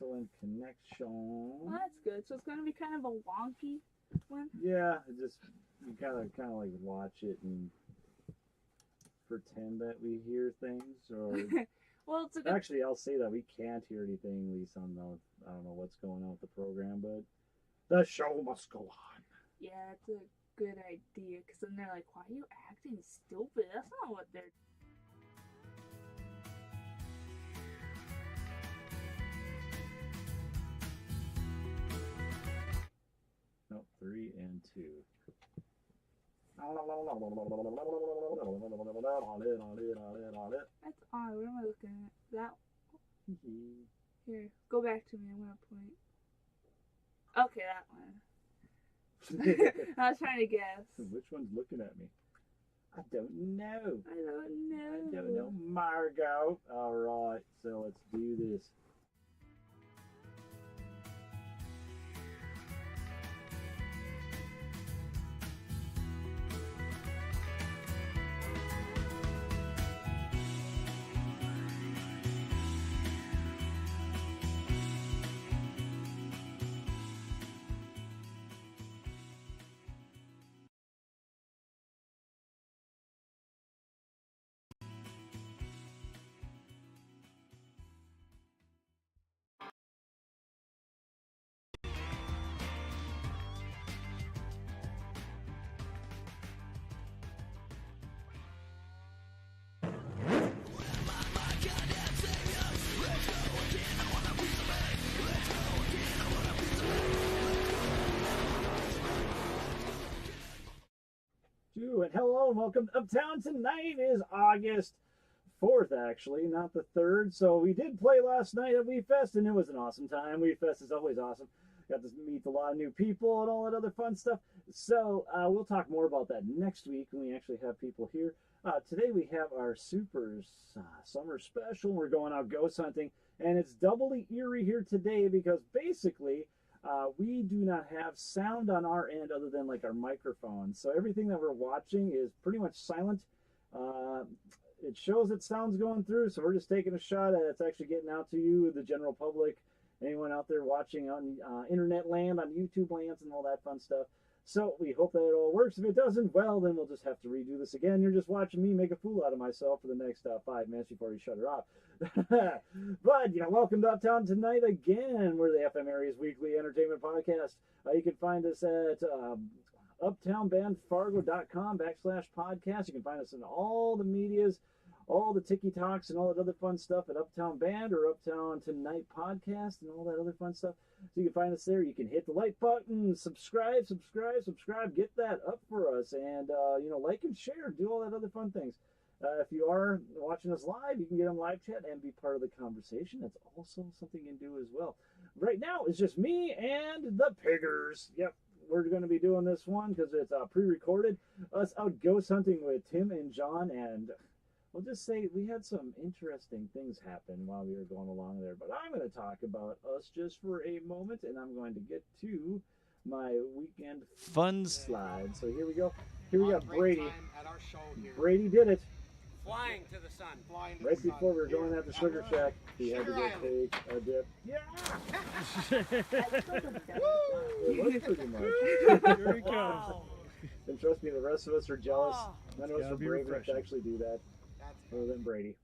excellent connection. Well, that's good. So it's going to be kind of a wonky one. Yeah, just you kind of like watch it and pretend that we hear things, or well, it's a good. actually, I'll say that we can't hear anything. At least I don't know what's going on with the program, but the show must go on. Yeah, it's a good idea. Because then they're like, "Why are you acting stupid? That's not what they're." Nope, 3 and 2. That's odd. What am I looking at? That. Here, go back to me. I'm gonna point. Okay, that one. I was trying to guess. Which one's looking at me? I don't know. I don't know. I don't know, Margot. All right, so let's do this. And hello and welcome to Uptown. Tonight is August 4th, actually, not the 3rd. So we did play last night at WeFest, and it was an awesome time. WeFest is always awesome. Got to meet a lot of new people and all that other fun stuff. So we'll talk more about that next week when we actually have people here. Today we have our super summer special. We're going out ghost hunting, and it's doubly eerie here today because basically we do not have sound on our end other than like our microphone. So everything that we're watching is pretty much silent. It shows that sound's going through, so we're just taking a shot at it's actually getting out to you, the general public, anyone out there watching on internet land, on YouTube lands, and all that fun stuff. So we hope that it all works. If it doesn't, well, then we'll just have to redo this again. You're just watching me make a fool out of myself for the next 5 minutes before you shut her off. But, welcome to Uptown Tonight again. We're the FM area's weekly entertainment podcast. You can find us at uptownbandfargo.com/podcast. You can find us in all the medias, all the TikToks and all that other fun stuff at Uptown Band or Uptown Tonight Podcast and all that other fun stuff. So you can find us there. You can hit the like button, subscribe, get that up for us, and like and share, do all that other fun things. If you are watching us live, you can get on live chat and be part of the conversation. That's also something you can do as well. Right now, it's just me and the Piggers. Yep, we're going to be doing this one because it's pre-recorded. Us out ghost hunting with Tim and John, and we'll just say we had some interesting things happen while we were going along there. But I'm going to talk about us just for a moment, and I'm going to get to my weekend fun slide. So here we go. Here we got Brady. Brady did it. Flying to the sun. Right before we were going at the Sugar Shack, he had to go take a dip. Yeah! It was pretty much. Here he comes. And trust me, the rest of us are jealous. None of us are brave enough to actually do that. Other than Brady.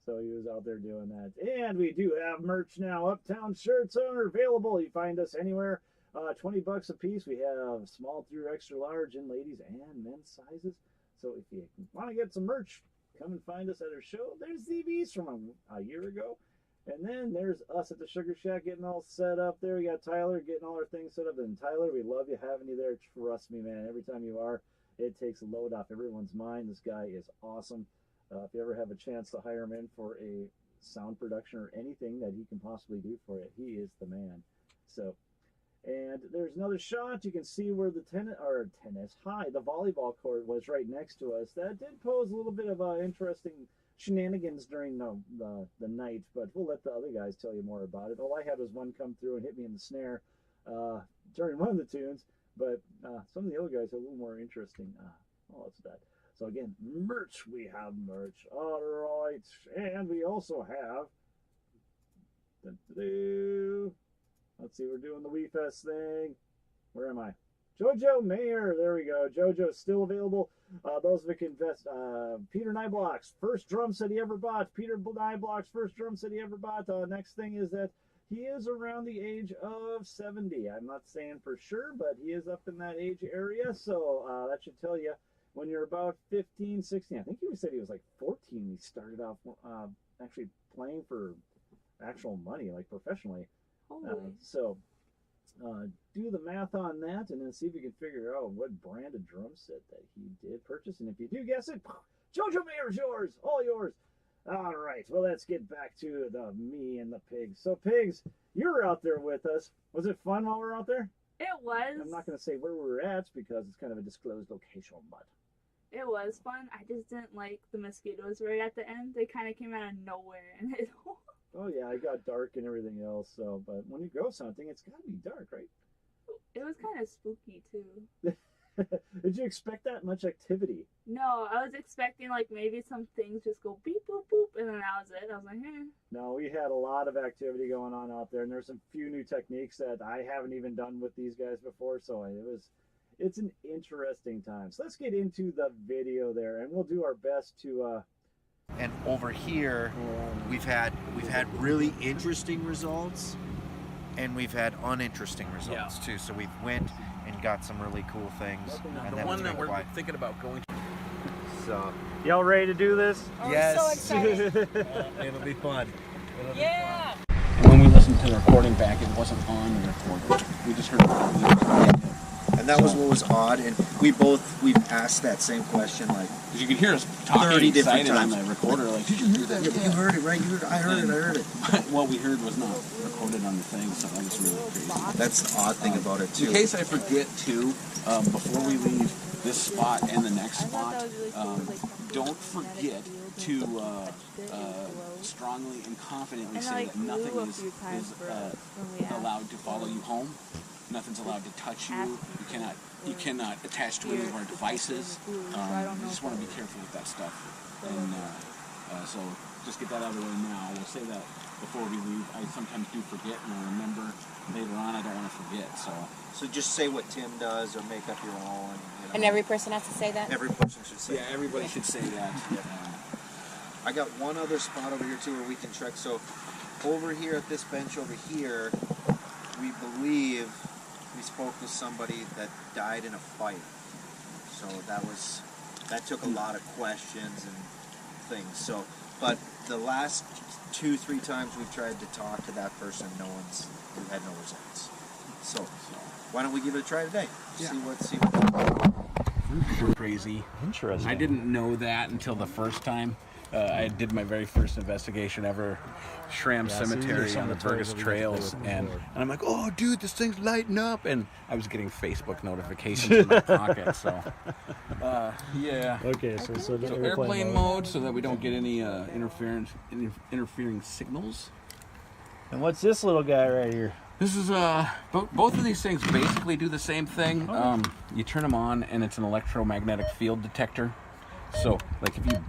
So he was out there doing that. And we do have merch now. Uptown shirts are available. You find us anywhere. $20 a piece. We have small through extra large in ladies and men's sizes. So if you want to get some merch, come and find us at our show. There's ZBs from a year ago. And then there's us at the Sugar Shack getting all set up there. We got Tyler getting all our things set up. And Tyler, we love you having you there. Trust me, man. Every time you are, it takes a load off everyone's mind. This guy is awesome. If you ever have a chance to hire him in for a sound production or anything that he can possibly do for you, he is the man. So, and there's another shot. You can see where the the volleyball court was right next to us. That did pose a little bit of interesting shenanigans during the night, but we'll let the other guys tell you more about it. All I had was one come through and hit me in the snare during one of the tunes, but some of the other guys had a little more interesting. What's that? So again, merch. We have merch. All right, and we also have Let's see, we're doing the WeFest thing. Where am I? JoJo Mayer. There we go. JoJo's still available. Those that can invest. Peter Niblok's first drum set he ever bought. Peter Niblok's first drum set he ever bought. Next thing is that he is around the age of 70. I'm not saying for sure, but he is up in that age area. So that should tell you when you're about 15, 16. I think he said he was like 14. He started off actually playing for actual money, like professionally. So do the math on that and then see if you can figure out what brand of drum set that he did purchase. And if you do guess it, JoJo Mayer's yours, all yours. All right, well, let's get back to the me and the pigs. So, pigs, you were out there with us. Was it fun while we were out there? It was. I'm not going to say where we were at because it's kind of a disclosed location, but it was fun. I just didn't like the mosquitoes right at the end. They kind of came out of nowhere. And oh, yeah, it got dark and everything else. So, but when you ghost hunting, it's got to be dark, right? It was kind of spooky, too. Did you expect that much activity? No, I was expecting like maybe some things just go beep, boop, boop, and then that was it. I was like, No, we had a lot of activity going on out there, and there's some few new techniques that I haven't even done with these guys before, so it's an interesting time. So let's get into the video there, and we'll do our best to and over here we've had really interesting results, and we've had uninteresting results too. So we've went and got some really cool things. And the one that we're thinking about going to. So, y'all ready to do this? yes. I'm so excited. It'll be fun. Yeah. And when we listened to the recording back, it wasn't on the recording. We just heard it. And that was what was odd. And we've asked that same question like Because you could hear us talking 30 different excited on times. the recorder, like, did you hear that? you heard it, right? I heard it. But what we heard was not recorded on the thing, so that was really crazy. That's the odd thing about it too. In case I forget to, before we leave this spot and the next spot, don't forget to strongly and confidently say that nothing is allowed to follow you home. Nothing's allowed to touch you. You cannot attach to any of our devices. You just want to be careful with that stuff. And so just get that out of the way now. We'll say that before we leave. I sometimes do forget, and I'll remember later on. I don't want to forget. So just say what Tim does or make up your own. And every person has to say that? Every person should say that. Everybody should say that. I got one other spot over here too where we can trek. So over here at this bench over here, we believe we spoke with somebody that died in a fight. So that took a lot of questions and things. So, but the last 2-3 times we've tried to talk to that person, we've had no results. So why don't we give it a try today? Yeah. See what Crazy. Interesting. I didn't know that until the first time. I did my very first investigation ever, Shram Cemetery on the Burgess Trails, and I'm like, oh, dude, this thing's lighting up, and I was getting Facebook notifications in my pocket, so, yeah. Okay, so airplane mode, so that we don't get any interfering signals. And what's this little guy right here? This is, both of these things basically do the same thing. You turn them on, and it's an electromagnetic field detector, so, like, if you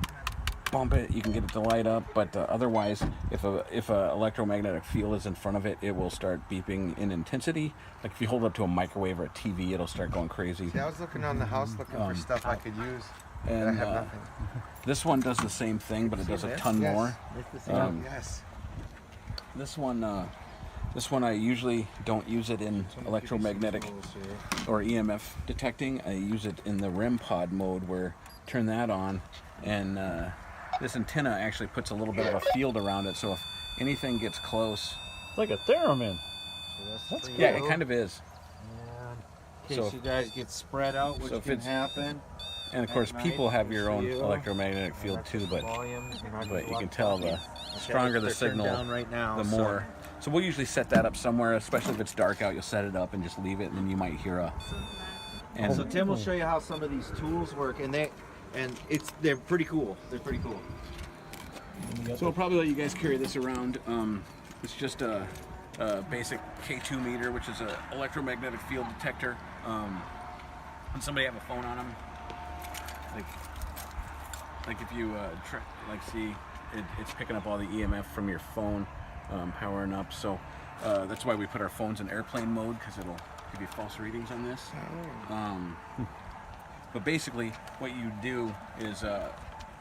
bump it, you can get it to light up, but otherwise, if a electromagnetic field is in front of it, it will start beeping in intensity. Like if you hold it up to a microwave or a TV, it'll start going crazy. See, I was looking on the house looking for stuff I could use, and I have nothing. This one does the same thing, but it does a ton more. Yes. This one I usually don't use it in electromagnetic or EMF detecting. I use it in the REM pod mode, where turn that on, and this antenna actually puts a little bit of a field around it, so if anything gets close... It's like a theremin. That's yeah, it kind of is. In case you guys get spread out, which can happen. And of course, people have your own electromagnetic field too, but you can tell the stronger the signal, the more. So we'll usually set that up somewhere, especially if it's dark out. You'll set it up and just leave it, and then you might hear a... And so Tim will show you how some of these tools work, and they're pretty cool. They're pretty cool. So I'll probably let you guys carry this around. It's just a basic K2 meter, which is an electromagnetic field detector. When somebody have a phone on them, like if you see it's picking up all the EMF from your phone. powering up. So that's why we put our phones in airplane mode, because it'll give you false readings on this. But basically, what you do is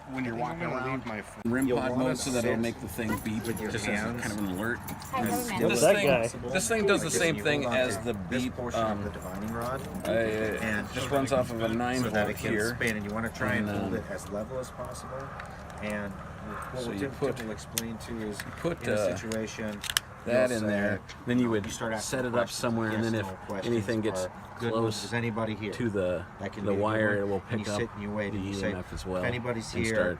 when you're walking around, REM pod mode, so that it'll make the thing beep just as kind of an alert. This thing does the same thing as the beep. The divining rod. It just runs off of a 9-volt here. Spin, and you want to try and hold it as level as possible. And what So Tim will explain to is put in a situation that in there, then you would set it up somewhere, and then if anything gets close anybody here to the wire, it will pick up the EMF as well and start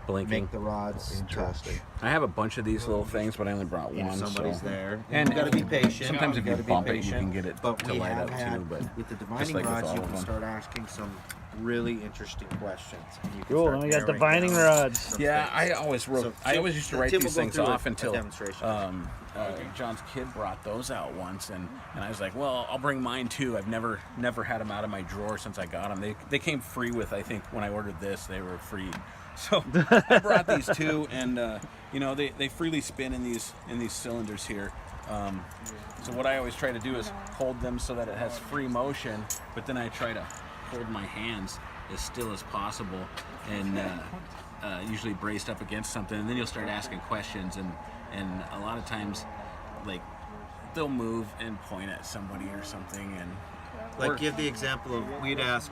blinking. make the rods touch. I have a bunch of these little things, but I only brought one. Somebody's so. there. And you got to be patient. Sometimes if you bump it, you patient. can get it to light up too. But with the just divining like with rods, all you of can them. start asking some really interesting questions. And you can Cool, start then we got narrowing divining down rods. some Yeah, things. I always used to write Tim these will go things through off a until demonstration. John's kid brought those out once, and I was like, well, I'll bring mine too. I've never had them out of my drawer since I got them. They came free with, I think, when I ordered this, they were free. So I brought these too, and you know, they freely spin in these cylinders here. So what I always try to do is hold them so that it has free motion, but then I try to hold my hands as still as possible, and usually braced up against something, and then you'll start asking questions, and a lot of times, like, they'll move and point at somebody or something, and Like, give the example of, we'd ask,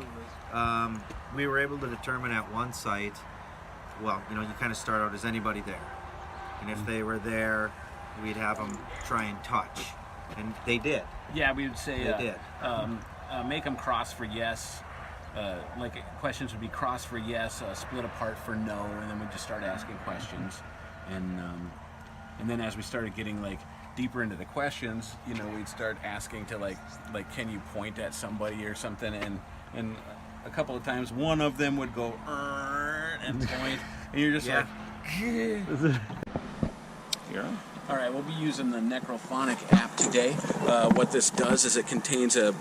we were able to determine at one site, well, you know, you kind of start out, is anybody there? And if they were there, we'd have them try and touch. And they did. yeah, we would say They did. make them cross for yes. Like, questions would be cross for yes, split apart for no, and then we'd just start asking questions, and then as we started getting like deeper into the questions, you know, we'd start asking to like can you point at somebody or something, and a couple of times one of them would go and point, and you're just like, yeah. All right, we'll be using the Necrophonic app today. What this does is it contains 8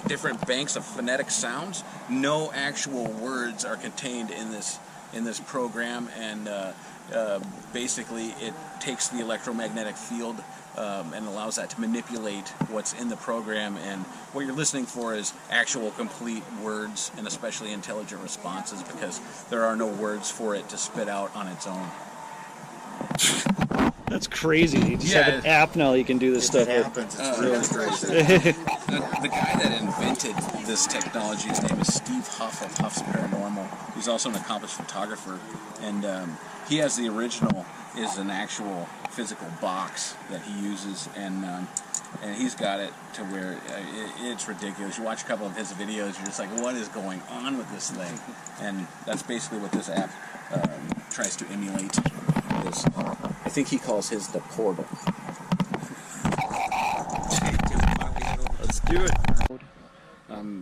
different banks of phonetic sounds. No actual words are contained in this program, and basically it takes the electromagnetic field and allows that to manipulate what's in the program. And what you're listening for is actual complete words, and especially intelligent responses, because there are no words for it to spit out on its own. That's crazy. You just have an app now you can do this stuff with. Happens. It's really crazy. The guy that invented this technology, his name is Steve Huff of Huff's Paranormal. He's also an accomplished photographer, and he has the original is an actual physical box that he uses, and he's got it to where it's ridiculous. You watch a couple of his videos, you're just like, what is going on with this thing? And that's basically what this app tries to emulate. I think he calls his the portal. Let's do it.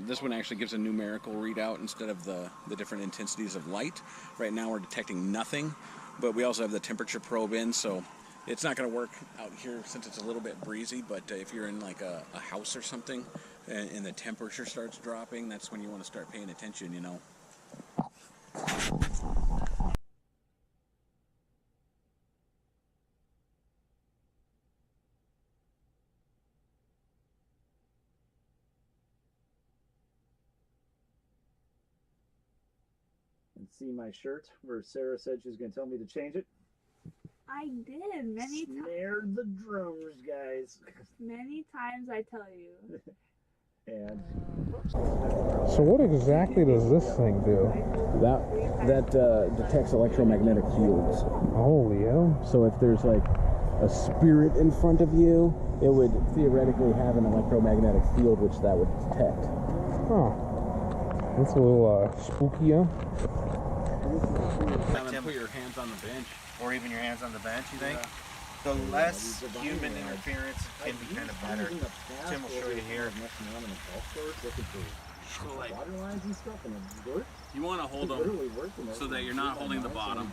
This one actually gives a numerical readout instead of the different intensities of light. Right now we're detecting nothing, but we also have the temperature probe in, so it's not going to work out here since it's a little bit breezy, but if you're in like a house or something and the temperature starts dropping, that's when you want to start paying attention, you know. See my shirt where Sarah said she was going to tell me to change it. I did many times. Snared the drums, guys. Many times, I tell you. And so what exactly does this thing do? That detects electromagnetic fields. Holy hell. So if there's like a spirit in front of you, it would theoretically have an electromagnetic field which that would detect. Huh. That's a little spooky, huh? Put your hands on the bench. Or even your hands on the bench, you think? The less human interference can be kind of better. Tim will show you here. So like, you want to hold them so that you're not holding the bottom,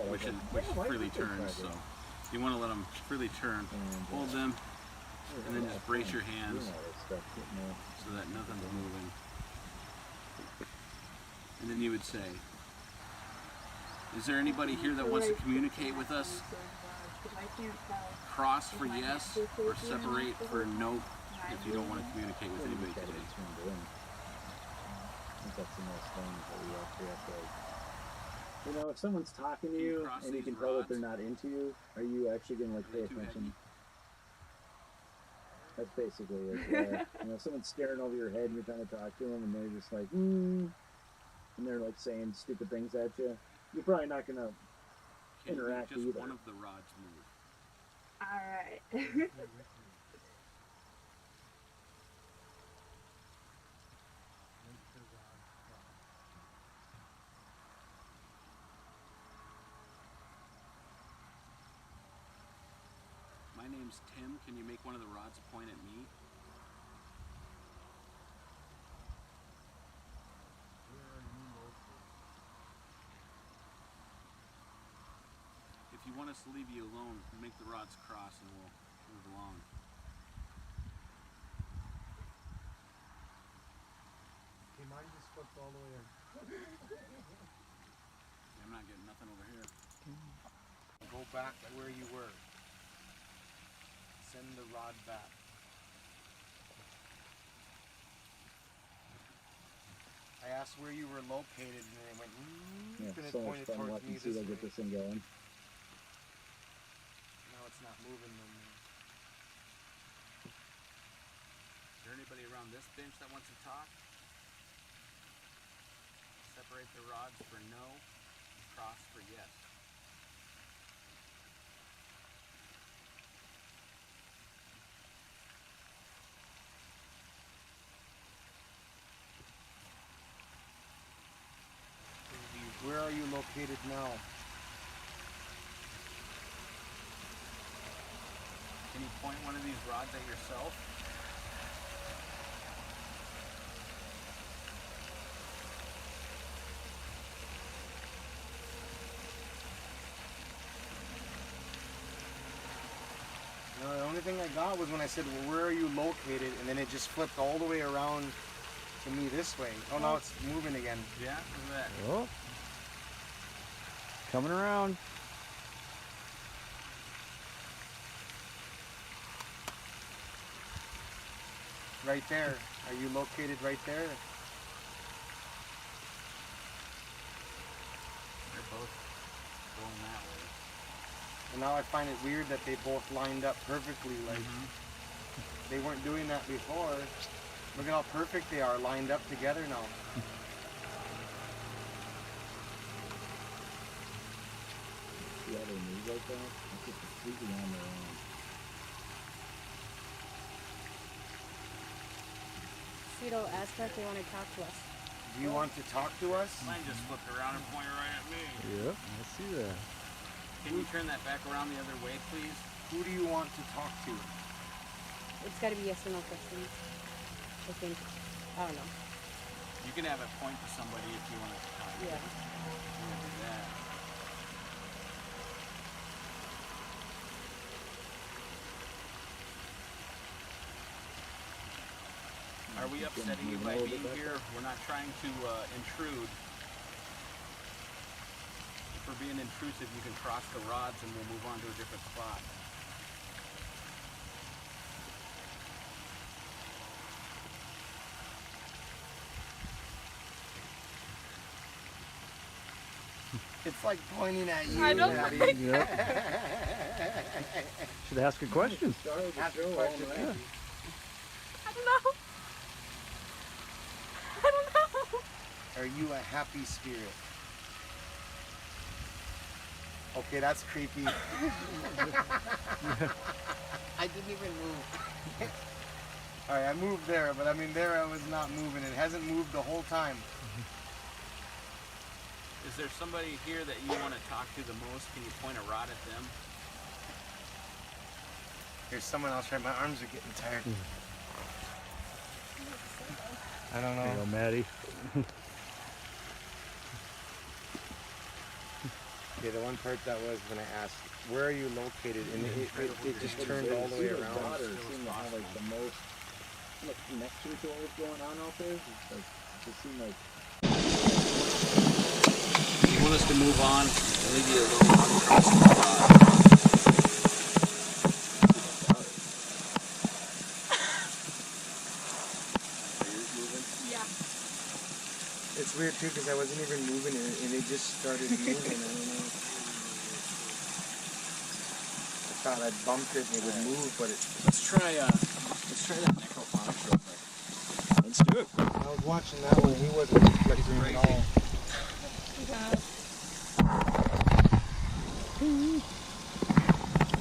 which freely turns. So you want to let them freely turn. Hold them, and then just brace your hands so that nothing's moving. And then you would say, is there anybody here that wants to communicate with us? because I can't tell. Cross for yes or separate for no if you don't want to communicate with anybody today. I think that's the most thing that we actually have to, you know, if someone's talking to you and you can tell that they're not into you, are you actually going to like pay attention? That's basically it. You know, if someone's staring over your head and you're trying to talk to them and they're just like, and they're like saying stupid things at you, you're probably not going to interact just either. One of the rods move. All right. My name's Tim. Can you make one of the rods point at me? If you want us to leave you alone, make the rods cross and we'll move along. Okay, mine just flipped all the way in. I'm not getting nothing over here. Go back to where you were. Send the rod back. I asked where you were located and they went, Yeah, and it so much pointed fun towards watching me see this they way. get this thing going. Now it's not moving no more. Is there anybody around this bench that wants to talk? Separate the rods for no, cross for yes. Where are you located now? Can you point one of these rods at yourself? No, the only thing I got was when I said, well, where are you located? And then it just flipped all the way around to me this way. Oh, now it's moving again. Yeah, look at that. Oh. Coming around. Right there. Are you located right there? They're both going that way. And now I find it weird that they both lined up perfectly. Like they weren't doing that before. Look at how perfect they are, lined up together now. See how they move like that? It's just completely on their own. Cito, ask her if they want to talk to us. Do you want to talk to us? Mine just flipped around and pointed right at me. Yep, I see that. Can you turn that back around the other way, please? Who do you want to talk to? It's got to be yes or no questions. I think. I don't know. You can have it point to somebody if you want to talk. Yeah. You want to do that. Are we upsetting you by being here? We're not trying to intrude. If we're being intrusive, you can cross the rods and we'll move on to a different spot. It's like pointing at you. I don't Maddie. like Yep. Should ask a question. Ask a question. Yeah. I don't know. I don't know. Are you a happy spirit? Okay, that's creepy. I didn't even move. Alright, I moved there, but I mean there I was not moving. It hasn't moved the whole time. Is there somebody here that you want to talk to the most? Can you point a rod at them? There's someone else right. My arms are getting tired. I don't There you know. go, Maddie. Yeah, the one part that was when I asked, where are you located? And it just turned all the way around. Daughter seemed to have like the most connection to what was going on out there. It's like, it seemed like. You want us to move on and leave you alone? too because I wasn't even moving it, and it just started moving. I don't know. I thought I bumped it and it would move, but it. Let's try that necroponics real quick. Let's do it. I was watching that one. He wasn't reflecting at all.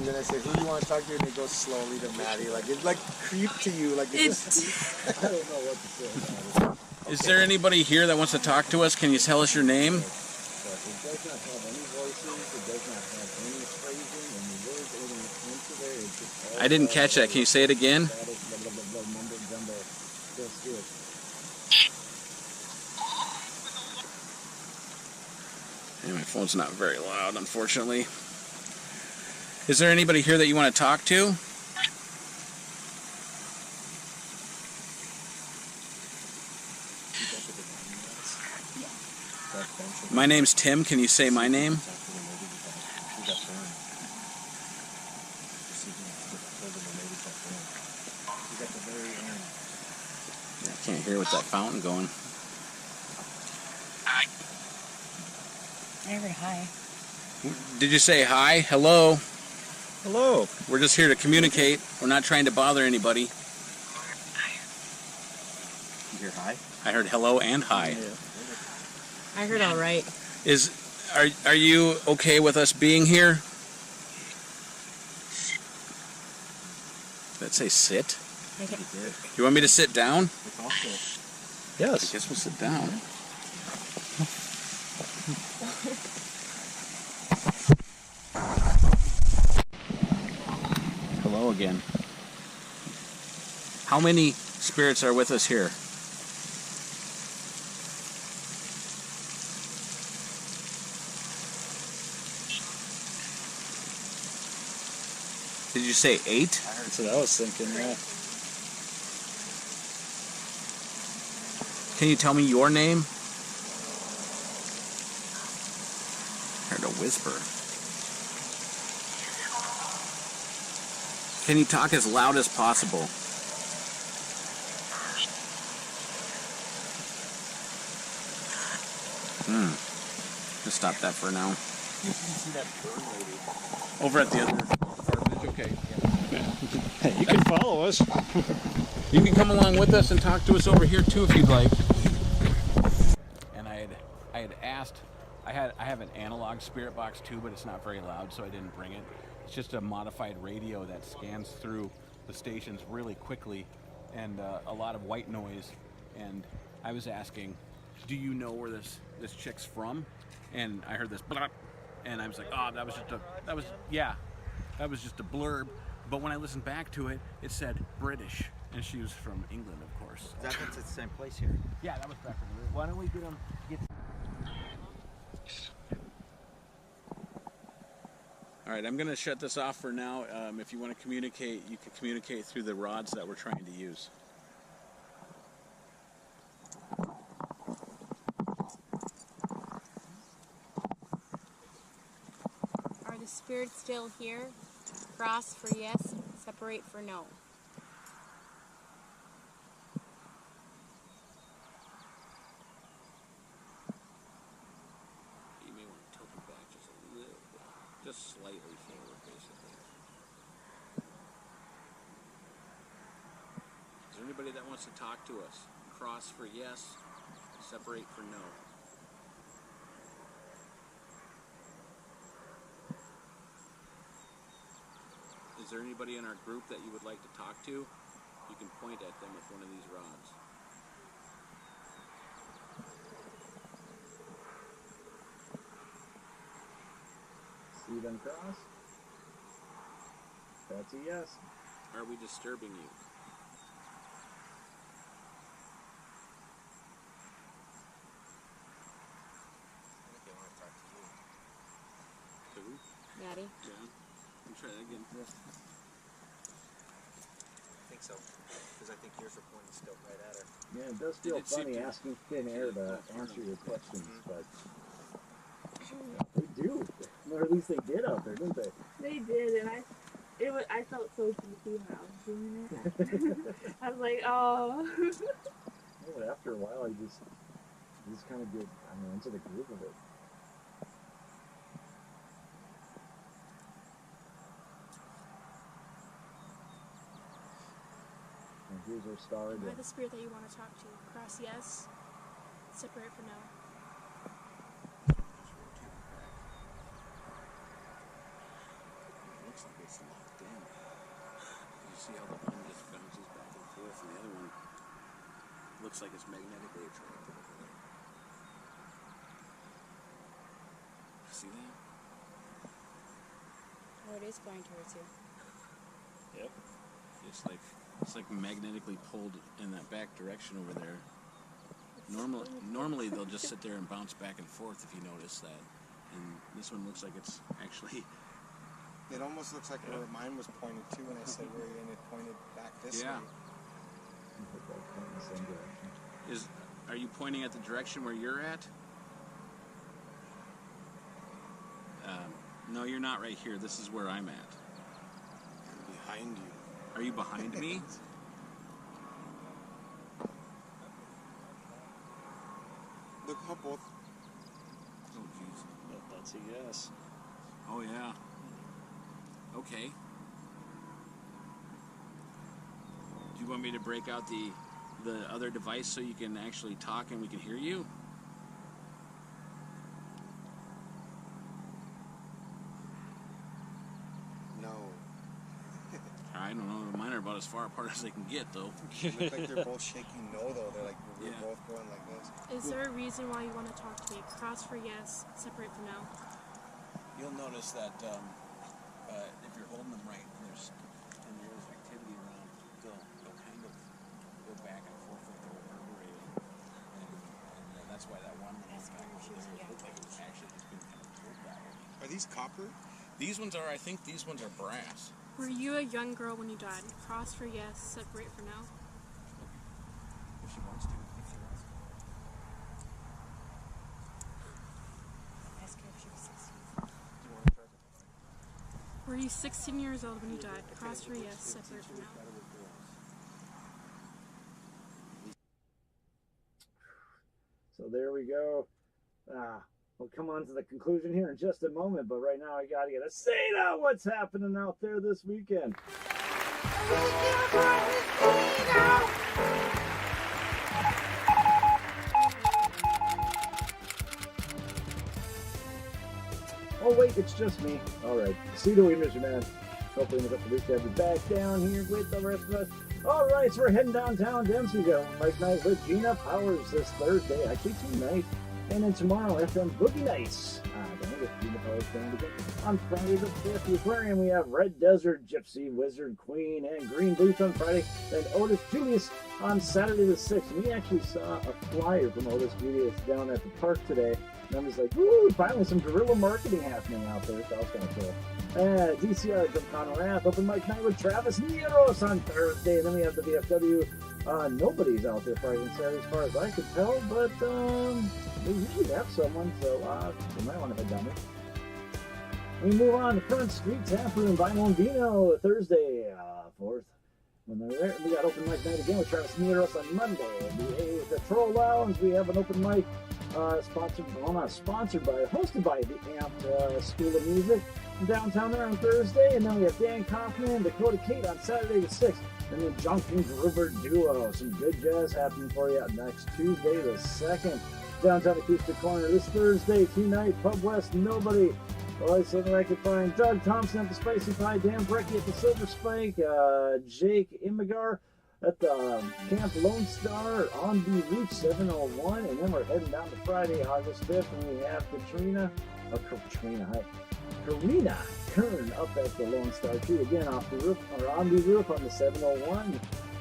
And then I said, "Who do you want to talk to?" And it goes slowly to Maddie, like it like creeped to you, like it's. I don't know what to say about it. Is there anybody here that wants to talk to us? Can you tell us your name? But it does not have any voices, it does not have any phrasing, and the words are into there. It's just all I didn't catch that. Can you say it again? mumbo jumbo. Let's do it. Yeah, my phone's not very loud, unfortunately. Is there anybody here that you want to talk to? My name's Tim. Can you say my name? I can't hear with that fountain going. I heard hi. Did you say hi? Hello? Hello. We're just here to communicate. We're not trying to bother anybody. You hear hi? I heard hello and hi. I heard all right. Are you okay with us being here? Did that say sit? Okay. You want me to sit down? I Yes. guess we'll sit down. Hello again. How many spirits are with us here? Did you say 8? That's what I was thinking, yeah. Can you tell me your name? I heard a whisper. Can you talk as loud as possible? Just stop that for now. Over at the other orphanage, okay. Hey, you can follow us. You can come along with us and talk to us over here too if you'd like. And I had asked, I have an analog spirit box too, but it's not very loud, so I didn't bring it. It's just a modified radio that scans through the stations really quickly, and a lot of white noise. And I was asking, do you know where this chick's from? And I heard this blah, and I was like, oh, that was just a blurb. But when I listened back to it, it said British, and she was from England, of course. That's at the same place here. Yeah, that was back over there. Why don't we get them? All right, I'm going to shut this off for now. If you want to communicate, you can communicate through the rods that we're trying to use. Are the spirits still here? Cross for yes, separate for no. You may want to tilt it back just a little bit. Just slightly forward, basically. Is there anybody that wants to talk to us? Cross for yes, separate for no. Is there anybody in our group that you would like to talk to? You can point at them with one of these rods. See them cross? That's a yes. Are we disturbing you? Who? Maddie? John? Let me try that again. I think so. Because I think yours are pointing still right at her. Yeah, it does feel Did it seem funny to- asking thin air to answer your questions, but yeah, they do. Or at least they did out there, didn't they? They did, and I felt so goofy when I was doing it. I was like, oh. Well, after a while, you He's kind of good. I mean, into the groove of it. And here's our star Am I again. the spirit that you want to talk to? Cross yes, separate for no. Looks like it's locked in. You see how the one just bounces back and forth, and the other one looks like it's magnetically attracted over there. See that? Oh, it is going towards you. Yep. It's like magnetically pulled in that back direction over there. Normally they'll just sit there and bounce back and forth if you notice that. And this one looks like it's actually. It almost looks like where mine was pointed to when I said where you're in, it pointed back this way. Are you pointing at the direction where you're at? No, you're not right here. This is where I'm at. I'm behind you. Are you behind me? Look how both. Oh, jeez. That's a yes. Oh, yeah. Okay. Do you want me to break out the other device so you can actually talk and we can hear you? No. I don't know. Mine are about as far apart as they can get, though. They look like they're both shaking no, though. They're like, we're both going like this. Is there a reason why you want to talk to me? Cross for yes, separate for no. You'll notice that if you're holding them right and there's activity around, they'll kind of go back and forth like they're reverberating. And that's why that one back over there looked like it was actually just been kind of pulled that way. Are these copper? I think these ones are brass. Were you a young girl when you died? Cross for yes, separate for no. If she wants to. Ask her if she was 16. Do you want to try that? Were you 16 years old when you died? Cross for yes, separate for no. So there we go. We'll come on to the conclusion here in just a moment, but right now I gotta get a say now what's happening out there this weekend. Oh wait, it's just me. Alright. See you later, Mr. Man. Hopefully in a couple of weeks I'll be back down here with the rest of us. Alright, so we're heading downtown Dempsey. We got Mike Night with Gina Powers this Thursday. Actually tonight. And then tomorrow, FM Boogie Nights. Don't forget Gina Powers band again. On Friday the 5th, the Aquarium, we have Red Desert, Gypsy, Wizard, Queen, and Green Boots on Friday. Then Otis Julius on Saturday the 6th. And we actually saw a flyer from Otis Julius down at the park today. And I was like, ooh, finally some guerrilla marketing happening out there. So that was kind of cool. DCR from Conrath, open mic night with Travis Nieros on Thursday. And then we have the VFW. Nobody's out there Friday and Saturday as far as I could tell, but they usually have someone, so you might want to head down there. We move on to Front Street Tap Room, Vinyl and Vino, Thursday, 4th. When they're there, we got open mic night again with Travis Nieros on Monday. The Troll Lounge, we have an open mic hosted by the Amped School of Music downtown there on Thursday. And then we have Dan Kaufman and Dakota Kate on Saturday the 6th. And the Junkin Gruber Duo. Some good jazz happening for you next Tuesday the 2nd. Downtown Acoustic Corner this Thursday, tonight, Pub West, nobody. Well, I said that I could find Doug Thompson at the Spicy Pie, Dan Brecky at the Silver Spike, Jake Imigar at the Camp Lone Star on the Route 701. And then we're heading down to Friday, August 5th, and we have Karina Kern up at the Lone Star Tree again off the roof, or on the roof on the 701.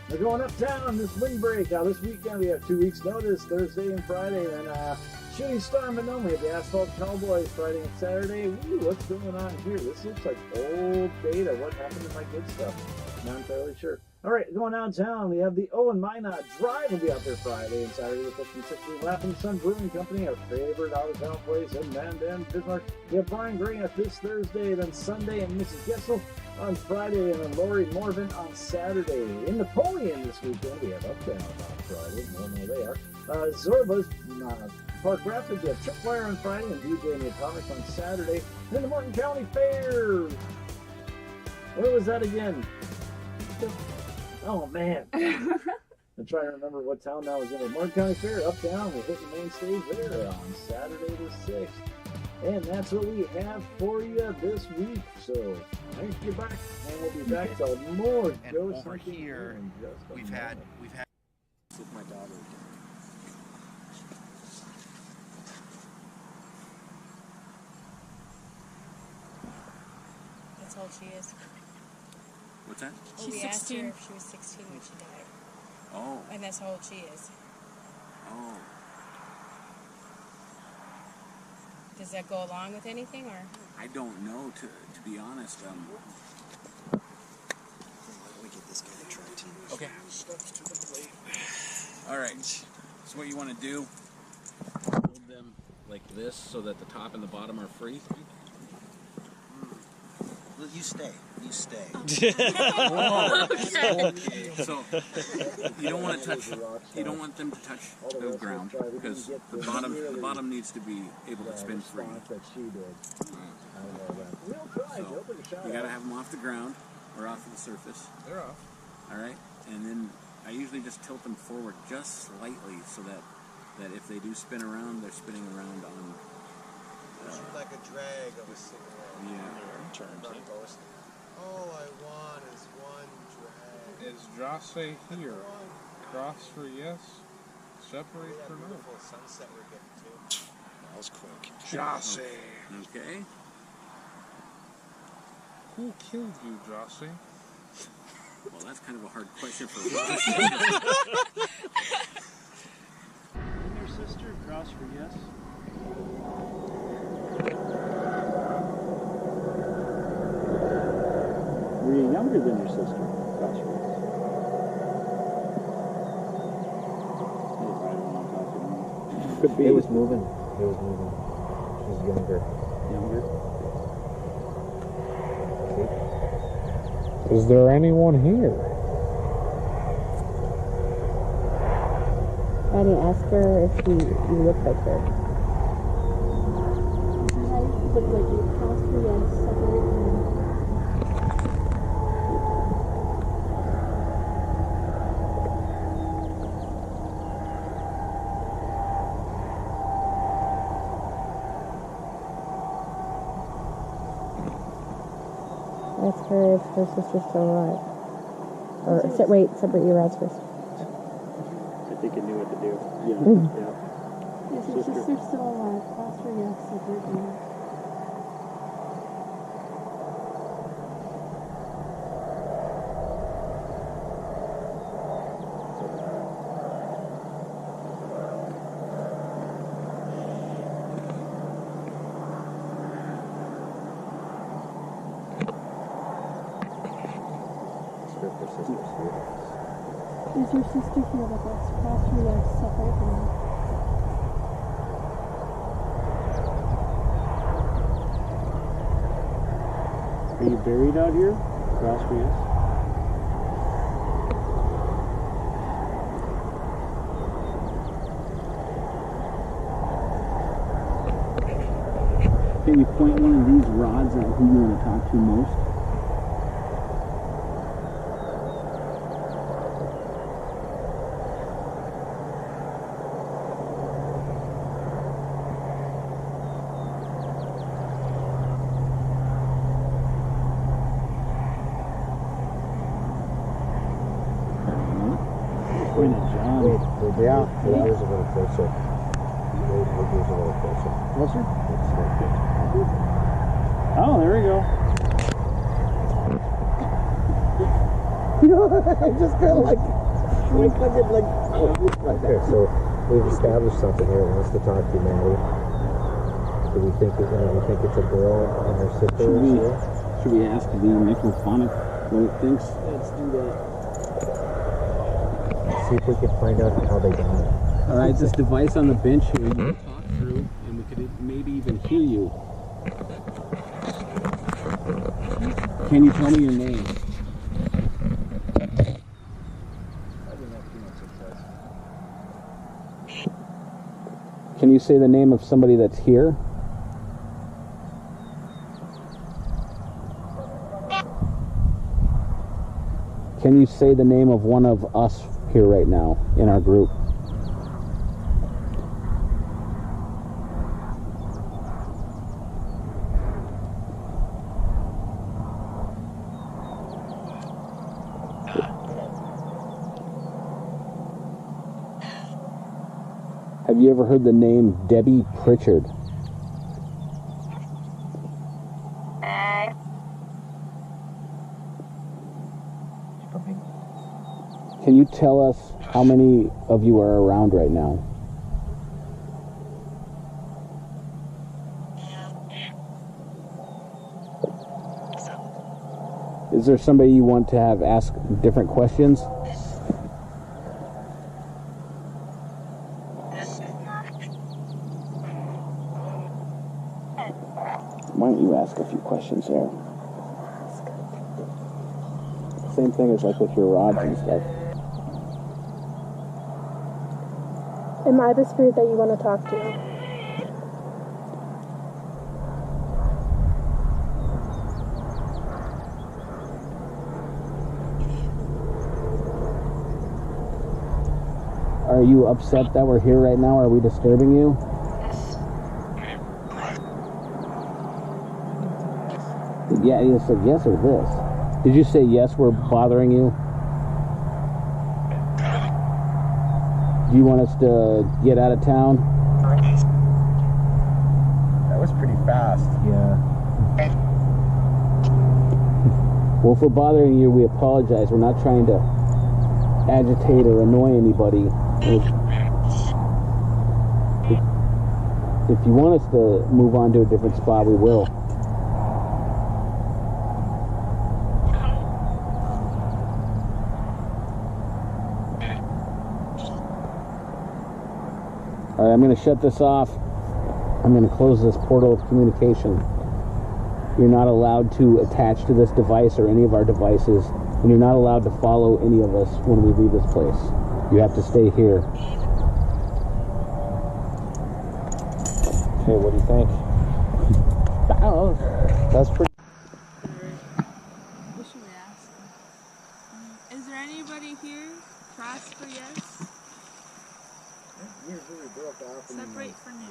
We're going uptown this windbreak. Now this weekend we have 2 weeks notice, Thursday and Friday, and Shooting Star Monome, we have the Asphalt Cowboys Friday and Saturday. Woo, what's going on here? This looks like old data. What happened to my good stuff? Not entirely sure. All right, going downtown, we have the Owen Minot Drive will be out there Friday and Saturday, the 5th and 16th. Laughing Sun Brewing Company, our favorite out-of-town place in Mandan, Bismarck. We have Brian Grant this Thursday, then Sunday, and Mrs. Gessel on Friday, and then Lori Morvan on Saturday. In Napoleon this weekend, we have Uptown on Friday. More know they are. Zorba's Park Rapids, we have Tripwire on Friday, and DJ and the Atomics on Saturday. Then the Morton County Fair. Where was that again? Oh, man. I'm trying to remember what town that was in. The Morton County Fair, Uptown. We're hitting the main stage there on Saturday the 6th. And that's what we have for you this week. So, thanks for your back. And we'll be back to more. And over here, we've had with my daughter. That's how old she is. What's that? She's 16. Asked her if she was 16 when she died. Oh. And that's how old she is. Oh. Does that go along with anything, or? I don't know, to be honest. Let me get this guy to try too. Okay. All right. So what you want to do? Hold them like this so that the top and the bottom are free. Well, you stay. You stay. Whoa. Okay. So you don't want to touch. You don't want them to touch the ground because the bottom needs to be able to spin free. So you got to have them off the ground or off of the surface. They're off. All right, and then I usually just tilt them forward just slightly so that if they do spin around, they're spinning around on. Like a drag of a cigarette. Yeah. All I want is one drag. Is Jose here? Cross for yes, separate for no. Sunset we're getting to. That was quick. Jose. Okay. Who killed you, Jose? Well, that's kind of a hard question for Ross. And your sister, cross for yes. Were you younger than your sister? Cross for yes. Could be. It was moving. She's younger. Is there anyone here? I didn't ask her if you look like her. You look like you. Cross for yes, separate for no. Ask her if her sister's still alive. Or, separate your rods first. I think it knew what to do. Yeah. Is your sister still alive? Cross for yes, separate for no. Is your sister here with us? Cross for yes, separate for no. Are you buried out here? Cross for yes. Can you point one of these rods at who you want to talk to most? Point at John. Yeah, here's a little closer. Here's a little closer. Closer? Oh, there we go. I just kind of like right there. So we've established something here. He wants to talk to you, Maddie. Do we think it's a girl and her sister? Should we ask the necrophonic Don't think so. Let's do that. See if we can find out how they died. Alright, this device on the bench here, you can talk through, and we could maybe even hear you. Can you tell me your name? I didn't have too much success. Can you say the name of somebody that's here? Can you say the name of one of us here right now in our group? Have you ever heard the name Debbie Pritchard? Can you tell us how many of you are around right now? Is there somebody you want to have ask different questions? Why don't you ask a few questions there? Same thing as like with your rods and stuff. Am I the spirit that you want to talk to? Are you upset that we're here right now? Are we disturbing you? Yeah, you said yes or this. Did you say yes, we're bothering you? Do you want us to get out of town? That was pretty fast. Yeah. Well, if we're bothering you, we apologize. We're not trying to agitate or annoy anybody. If you want us to move on to a different spot, we will. Alright, I'm going to shut this off. I'm going to close this portal of communication. You're not allowed to attach to this device or any of our devices, and you're not allowed to follow any of us when we leave this place. You have to stay here. Okay, what do you think? I don't know. That's pretty... What should we ask them? Is there anybody here? Cross for yes? Years really broke off and Separate for now.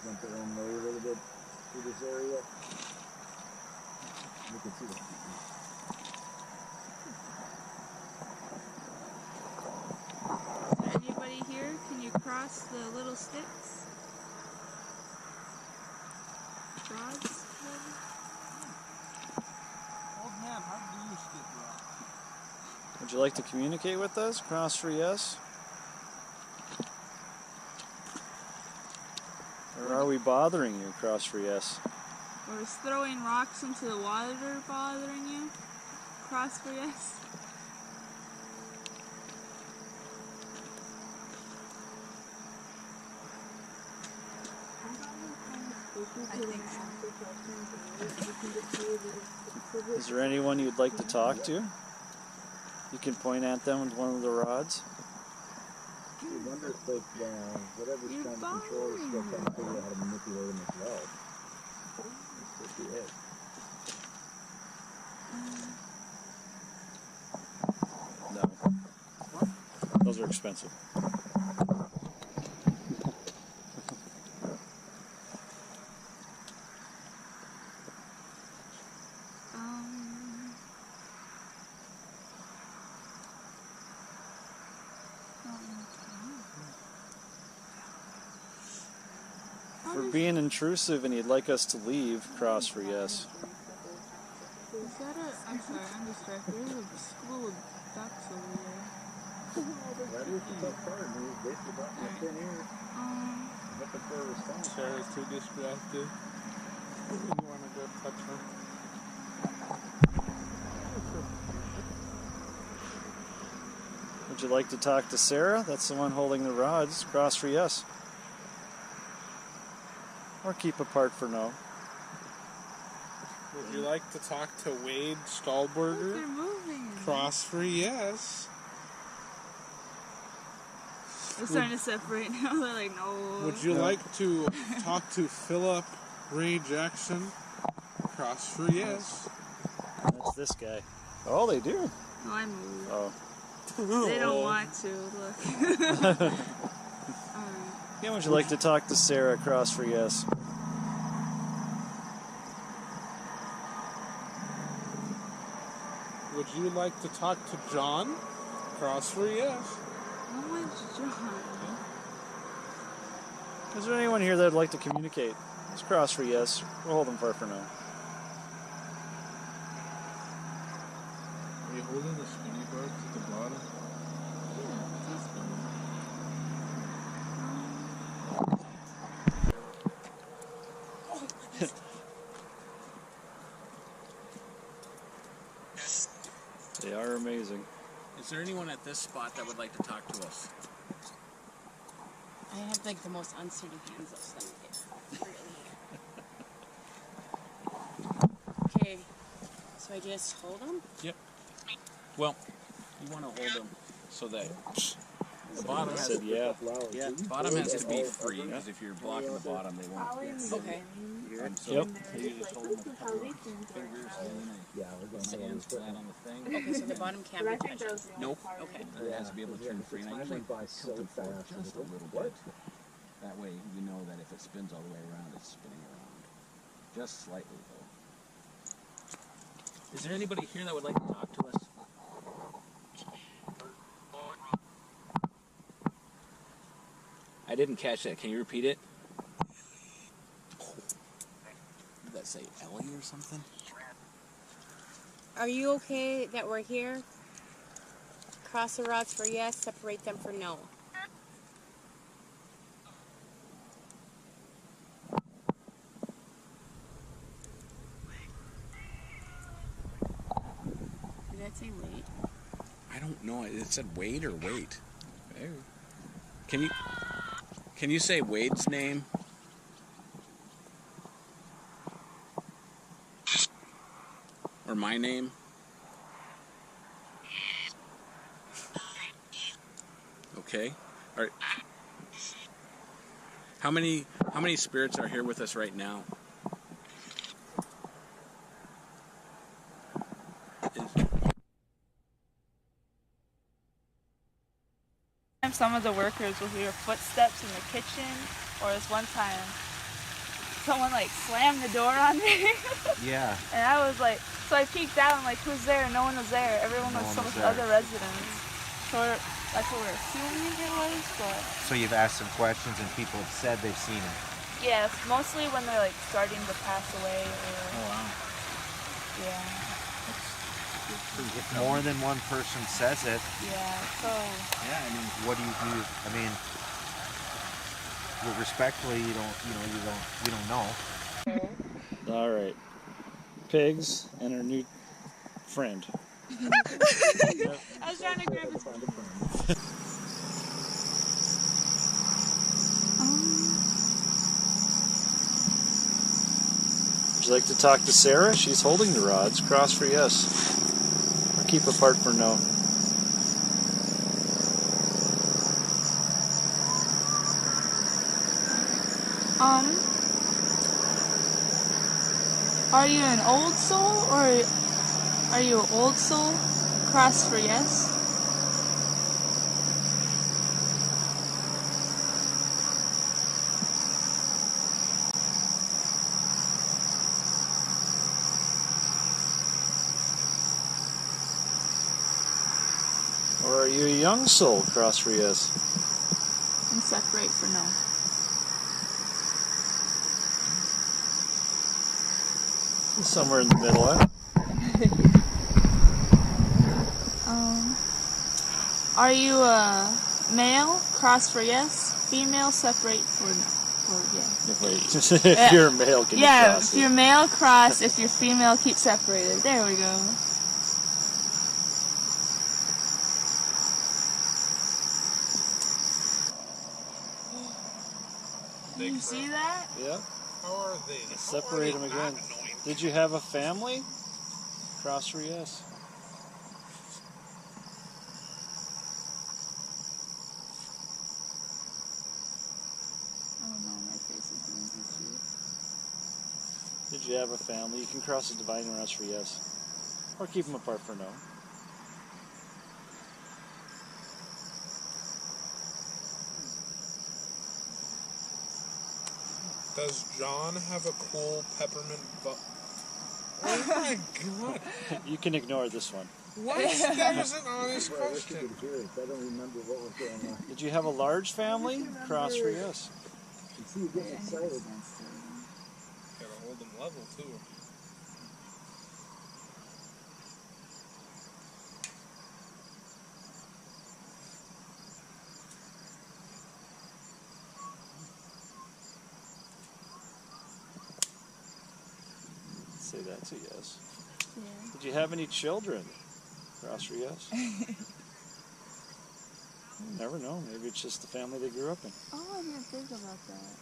Went their own way a little bit through this area. You can see that. Is there anybody here? Can you cross the little sticks? Rods? Old man, how do you skip rock? Would you like to communicate with us? Cross for yes? Or are we bothering you? Cross for yes. Or is throwing rocks into the water bothering you? Cross for yes? Is there anyone you'd like to talk to? You can point at them with one of the rods. I wonder if like whatever's trying to control is still trying to figure out how to manipulate them as well. This could be it. No. Those are expensive. If we're being intrusive and you'd like us to leave, cross for yes. Is that a... I'm sorry, I'm distracted. There's a school of ducks over there. That is the tough part. We're basically about to get in here. Looking for a response. Sarah's too distracted. You want to go touch her? Would you like to talk to Sarah? That's the one holding the rods. Cross for yes. Or keep apart for no. Would you like to talk to Wade Stahlberger? They're moving. Cross for yes. They're starting to separate now. They're like, no. Would you like to talk to Philip Ray Jackson? Cross for yes. That's this guy. Oh, they do. No, I moved. Oh. They don't want to. Look. Alright. Yeah, would you like to talk to Sarah? Cross for yes. Would you like to talk to John? Cross for yes. How much John? Is there anyone here that would like to communicate? Let's cross for yes. We'll hold them far for no. Are you holding the skinny parts at the bottom? They are amazing. Is there anyone at this spot that would like to talk to us? I have like the most unsteady hands of stomach. Really. Okay, so I just hold them? Yep. Well, you want to hold them so that the bottom has to, bottom has to be free, because if you're blocking the bottom, they won't. Okay. So you just hold them with a couple of fingers and stand flat on the thing. Okay, so the bottom can't be touched. Nope. Okay. It has to be able to turn free. And I usually tilt it forward just a little bit. That way you know that if it spins all the way around, it's spinning around. Just slightly, though. Is there anybody here that would like to talk to us? I didn't catch that. Can you repeat it? Did that say Ellie or something? Are you okay that we're here? Cross the rods for yes, separate them for no. Did that say wait? I don't know. It said wait or wait. Can you say Wade's name? Or my name? Okay. All right. How many spirits are here with us right now? Some of the workers will hear footsteps in the kitchen, or this one time someone like slammed the door on me. Yeah. And I was like, so I peeked out and like, who's there? No one was there. Everyone was some of the other residents. So that's what we're assuming it was, but... So you've asked some questions and people have said they've seen it? Yes, mostly when they're like starting to pass away or... Oh, wow. Yeah. If more than one person says it, yeah, so yeah, I mean, what do you do? I mean, respectfully, you don't know. All right, pigs and our new friend. I was trying to grab his friend. Would you like to talk to Sarah? She's holding the rods. Cross for yes. Keep apart for no. Are you an old soul or are you an old soul? Cross for yes. Or are you a young soul? Cross for yes. And separate for no. Somewhere in the middle, huh? Are you a male? Cross for yes. Female? Separate for no. Or yeah. If you're a male, can you cross? If you're male, cross. If you're female, keep separated. There we go. You see that? Yeah. How are they? Separate them again. Did you have a family? Cross for yes. Oh no, my face is going to Did you have a family? You can cross the divine and rest for yes. Or keep them apart for no. Does John have a cool peppermint Oh my god. You can ignore this one. Why is it on his question? I don't remember what was going on. Did you have a large family? Cross for yes. You see, you getting excited. Gotta hold them level too. Say that's a yes. Yeah. Did you have any children? Cross for yes. You never know. Maybe it's just the family they grew up in. Oh, I didn't think about that.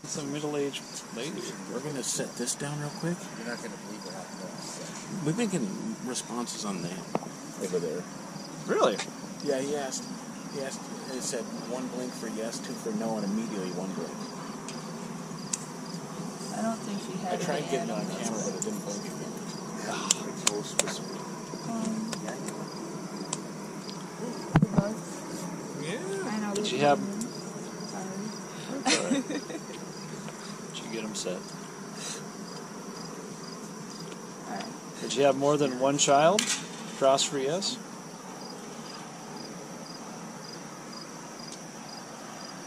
It's a middle-aged lady. We're going to set this down real quick. You're not going to believe what happened. We've been getting responses on that over there. Really? Yeah, he asked, it said 1 blink for yes, 2 for no, and immediately 1 blink. I don't think she had I tried any getting it on animals. camera, but it didn't blink again. It's so specific. The bugs. Yeah. I know. Did you have... Sorry. Did you get them set? Alright. Did you have more than one child? Cross for yes?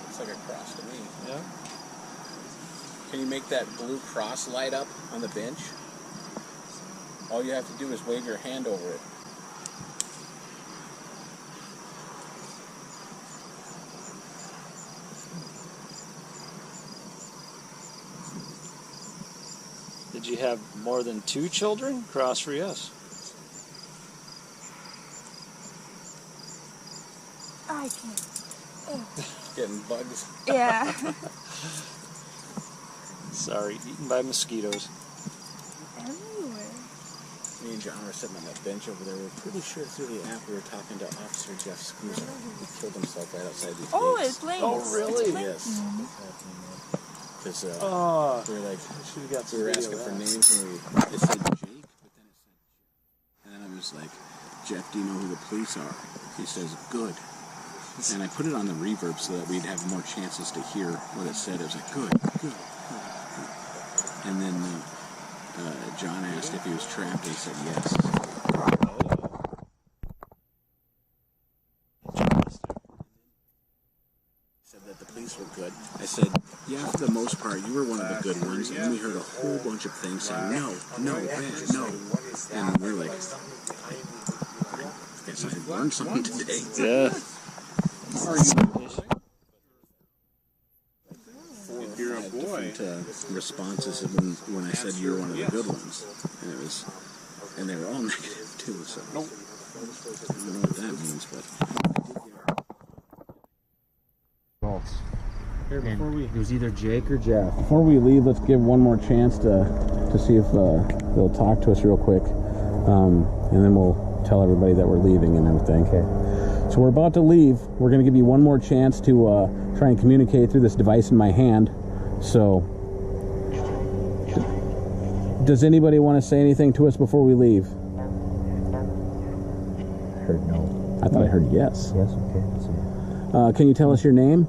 It's like a cross to me. Yeah. Can you make that blue cross light up on the bench? All you have to do is wave your hand over it. Did you have more than 2 children? Cross for yes. I can't. Getting bugs. Yeah. Sorry, eaten by mosquitoes. Everywhere. Me and John were sitting on that bench over there. We were pretty sure through the app we were talking to Officer Jeff Scooter. He killed himself right outside these Oh, gates. it's blinks. Oh, really? It's blinks. Yes. Because we were like, we were asking for names, and it said Jake, but then it said, and then I was like, Jeff, do you know who the police are? He says, good. And I put it on the reverb so that we'd have more chances to hear what it said. It was like, good. And then John asked if he was trapped, and he said yes. Said that the police were good. I said, yeah, for the most part, you were one of the good ones. And then we heard a whole bunch of things saying, no, bad, no. And we're like, I guess I learned something today. Yeah. You're a boy. Different responses when I said you're one of the good ones. And they were all negative too, so. Nope. I don't know what that means, but. It was either Jake or Jeff. Before we leave, let's give one more chance to see if they'll talk to us real quick, and then we'll tell everybody that we're leaving and everything. Okay. So we're about to leave. We're going to give you one more chance to try and communicate through this device in my hand. So, does anybody want to say anything to us before we leave? I heard no. I thought I heard yes. Yes, okay. Can you tell us your name?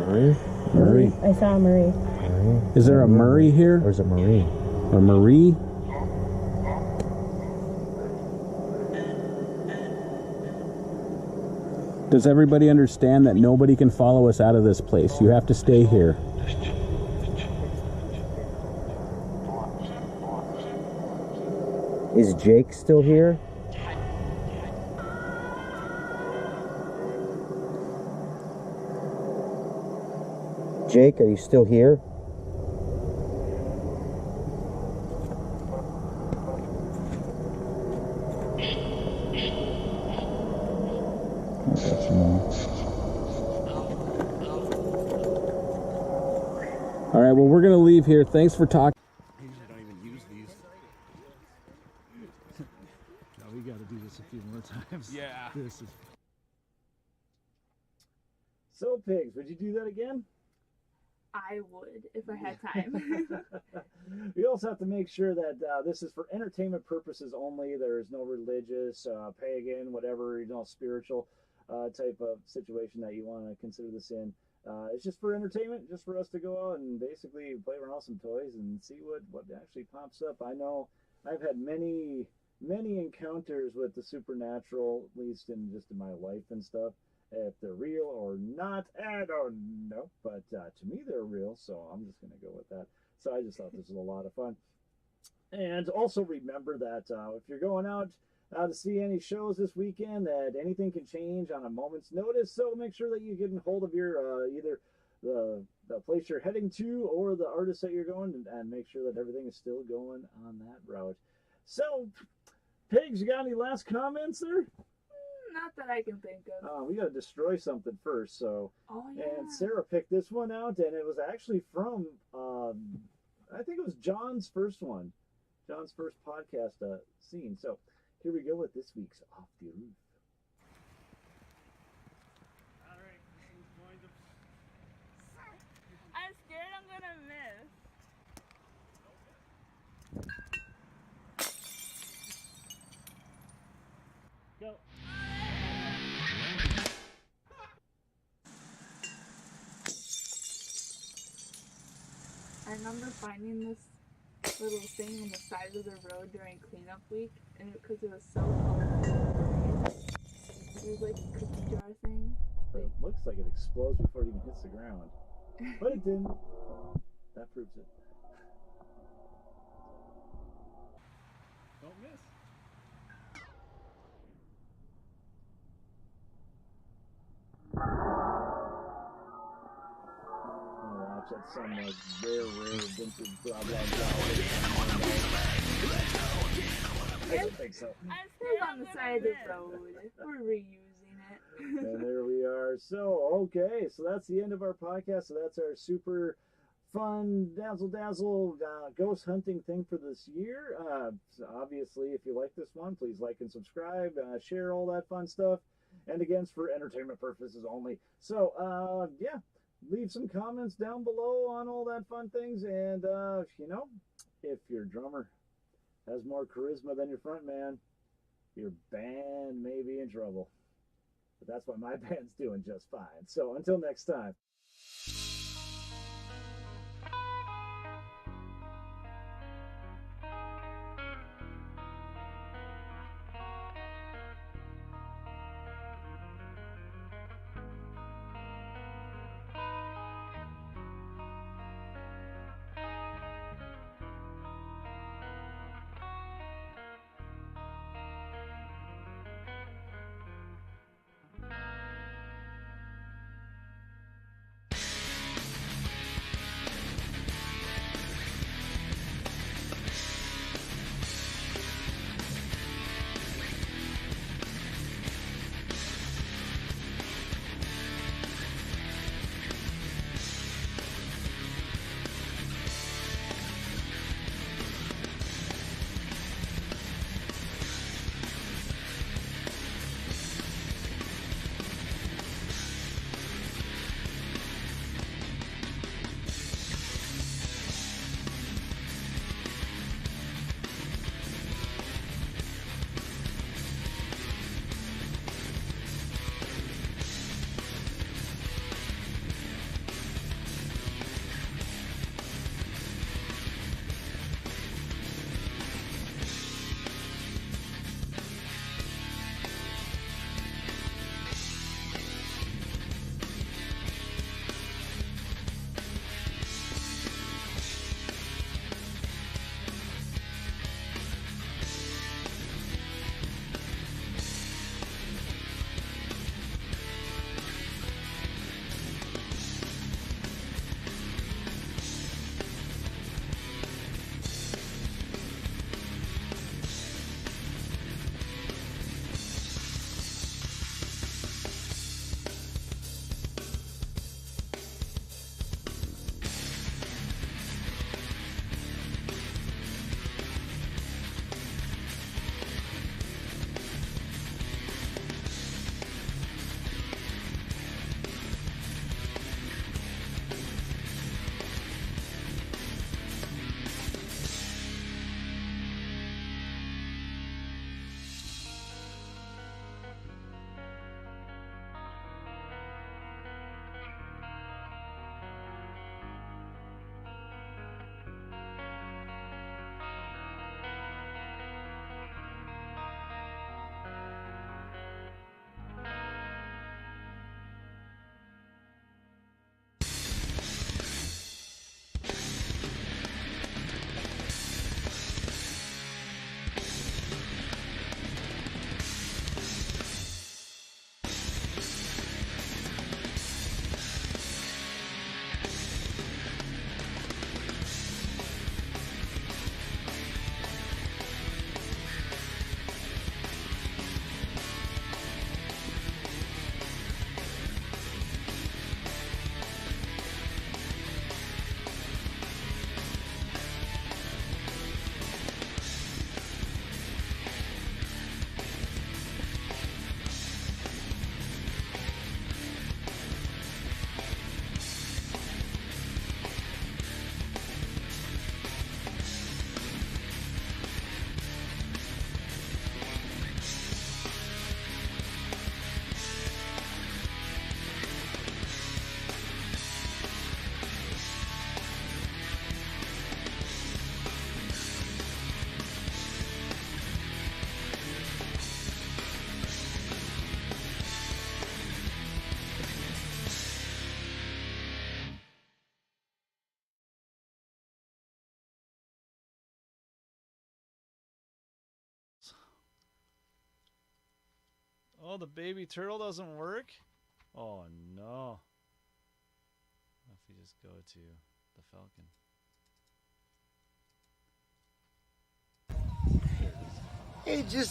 Murray? Murray. I saw Marie. Murray? Is there a Murray here? Or is it Marie? Or Marie? Does everybody understand that nobody can follow us out of this place? You have to stay here. Is Jake still here? Jake, are you still here? All right, well, we're going to leave here. Thanks for talking. I usually don't even use these. No, we got to do this a few more times. Yeah. This is... So, Pigs, would you do that again? I would if I had time. We also have to make sure that this is for entertainment purposes only. There is no religious, pagan, whatever, spiritual type of situation that you want to consider this in. It's just for entertainment, just for us to go out and basically play around with some toys and see what actually pops up. I know I've had many encounters with the supernatural, at least in my life and stuff. If they're real or not, I don't know. But to me, they're real, so I'm just going to go with that. So I just thought this was a lot of fun. And also remember that if you're going out to see any shows this weekend, that anything can change on a moment's notice. So make sure that you get in hold of your either the place you're heading to or the artist that you're going, and make sure that everything is still going on that route. So, Pigs, you got any last comments there? Not that I can think of. We got to destroy something first. So, oh, yeah. And Sarah picked this one out, and it was actually from, I think it was John's first one, John's first podcast scene. So, here we go with this week's Off the Roof. All right, this is going to... I'm scared I'm gonna miss. Go. I remember finding this little thing on the side of the road during cleanup week, and because it was so colorful. It was like a cookie jar thing. But it looks like it explodes before it even hits the ground. But it didn't. That proves it. Don't miss. That's some rare vintage blah blah blah. I don't think so. I'm still on the side of the road. We're reusing it. And there we are. So, okay. So that's the end of our podcast. So that's our super fun dazzle ghost hunting thing for this year. So obviously, if you like this one, please like and subscribe, share all that fun stuff. And again, it's for entertainment purposes only. So, yeah. Leave some comments down below on all that fun things, and if your drummer has more charisma than your front man, your band may be in trouble. But that's why my band's doing just fine. So until next time. Oh, the baby turtle doesn't work? Oh no. What if we just go to the falcon? It just